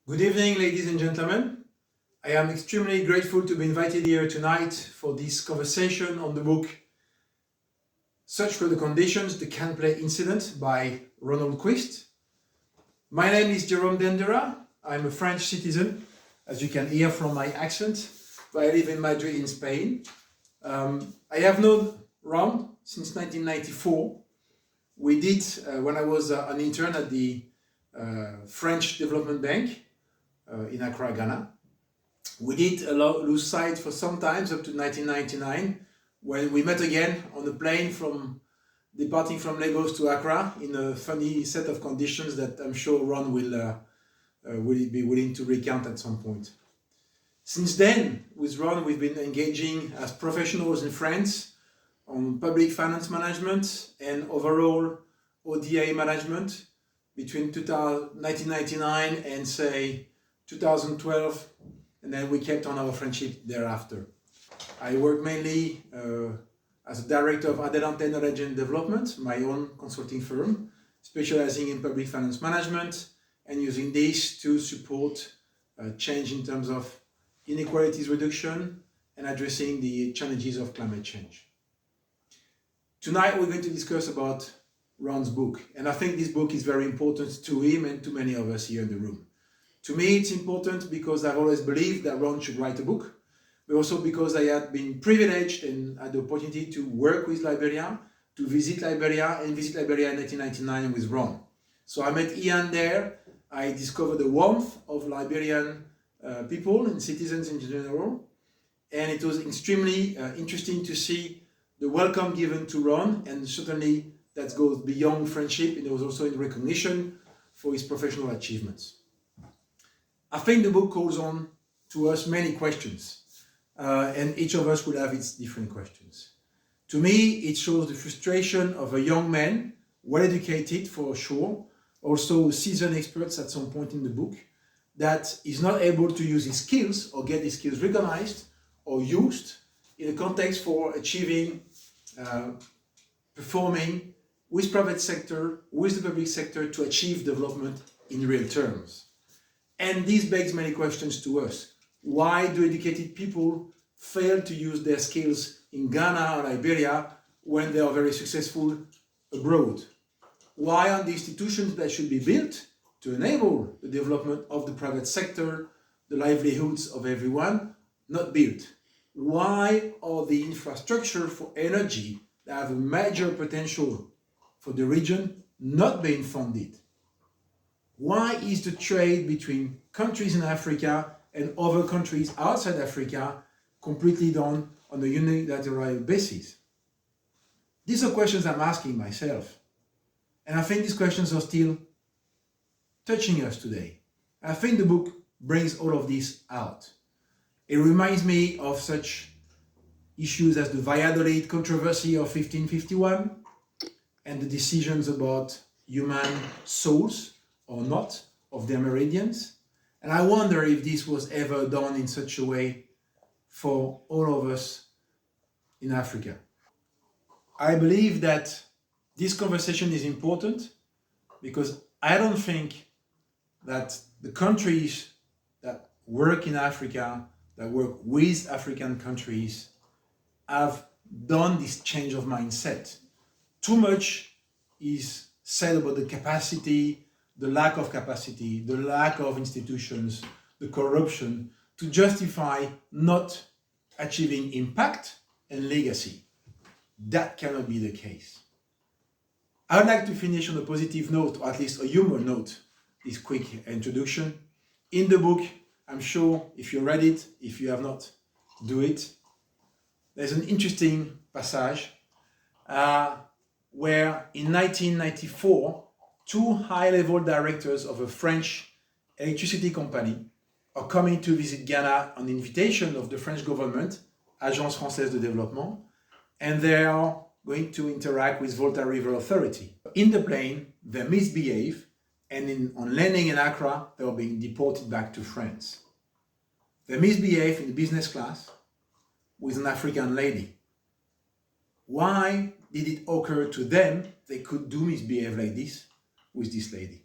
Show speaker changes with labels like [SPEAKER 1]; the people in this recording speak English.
[SPEAKER 1] Good evening, ladies and gentlemen. I am extremely grateful to be invited here tonight for this conversation on the book Such Were the Conditions, the Kahnplay Incident by Ronald Quist. My name is Jerome Dendura. I'm a French citizen, as you can hear from my accent, but I live in Madrid in Spain. I have known Ron since 1994. We did, when I was an intern at the French Development Bank in Accra, Ghana. We did lose sight for some time up to 1999, when we met again on a plane departing from Lagos to Accra in a funny set of conditions that I'm sure Ron will be willing to recount at some point. Since then, with Ron, we've been engaging as professionals in France on public finance management and overall ODA management between 1999 and say 2012, and then we kept on our friendship thereafter. I work mainly as a director of Adelante Knowledge and Development, my own consulting firm, specializing in public finance management and using this to support change in terms of inequalities reduction and addressing the challenges of climate change. Tonight we're going to discuss about Ron's book, and I think this book is very important to him and to many of us here in the room. To me, it's important because I've always believed that Ron should write a book, but also because I had been privileged and had the opportunity to work with Liberia, to visit Liberia in 1999 with Ron. So I met Ian there. I discovered the warmth of Liberian people and citizens in general, and it was extremely interesting to see the welcome given to Ron, and certainly that goes beyond friendship, and it was also in recognition for his professional achievements. I think the book calls on to us many questions, and each of us will have its different questions. To me, it shows the frustration of a young man, well educated for sure, also seasoned experts at some point in the book, that is not able to use his skills or get his skills recognized or used in a context for achieving, performing with private sector, with the public sector to achieve development in real terms. And this begs many questions to us. Why do educated people fail to use their skills in Ghana or Liberia when they are very successful abroad? Why are the institutions that should be built to enable the development of the private sector, the livelihoods of everyone, not built? Why are the infrastructure for energy that have a major potential for the region not being funded? Why is the trade between countries in Africa and other countries outside Africa completely done on a unilateral basis? These are questions I'm asking myself. And I think these questions are still touching us today. I think the book brings all of this out. It reminds me of such issues as the Valladolid controversy of 1551 and the decisions about human souls or not of the Amerindians. And I wonder if this was ever done in such a way for all of us in Africa. I believe that this conversation is important because I don't think that the countries that work in Africa, that work with African countries, have done this change of mindset. Too much is said about the capacity, the lack of capacity, the lack of institutions, the corruption, to justify not achieving impact and legacy. That cannot be the case. I would like to finish on a positive note, or at least a humor note, this quick introduction. In the book, I'm sure if you read it, if you have not, do it. There's an interesting passage where in 1994, two high-level directors of a French electricity company are coming to visit Ghana on the invitation of the French government, Agence Française de Développement, and they are going to interact with Volta River Authority. In the plane, they misbehave, and on landing in Accra, they are being deported back to France. They misbehave in the business class with an African lady. Why did it occur to them they could do misbehave like this with this lady?